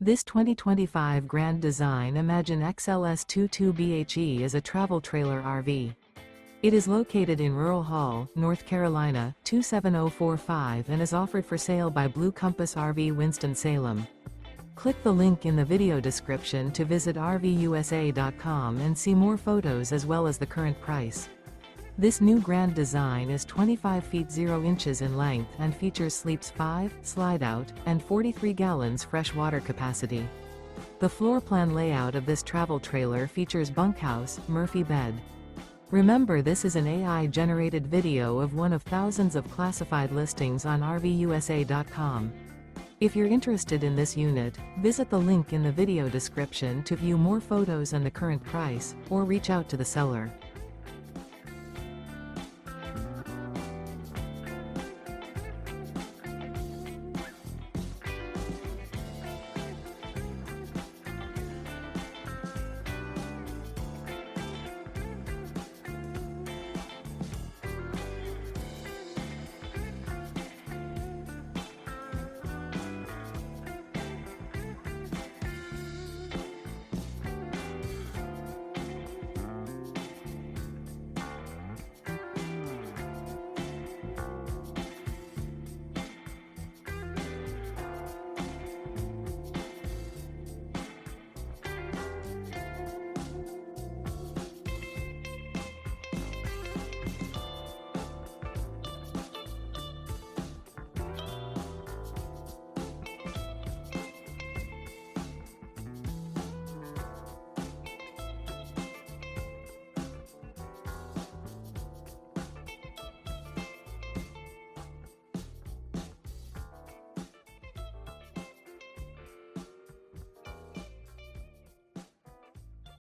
This 2025 Grand Design Imagine XLS 22BHE is a travel trailer RV. It is located in Rural Hall, North Carolina, 27045 and is offered for sale by Blue Compass RV Winston, Salem. Click the link in the video description to visit RVUSA.com and see more photos as well as the current price. This new Grand Design is 25 feet 0 inches in length and features sleeps 5, Slideout, and 43 gallons fresh water capacity. The floor plan layout of this travel trailer features bunkhouse, Murphy bed. Remember, this is an AI-generated video of one of thousands of classified listings on RVUSA.com. If you're interested in this unit, visit the link in the video description to view more photos and the current price, or reach out to the seller.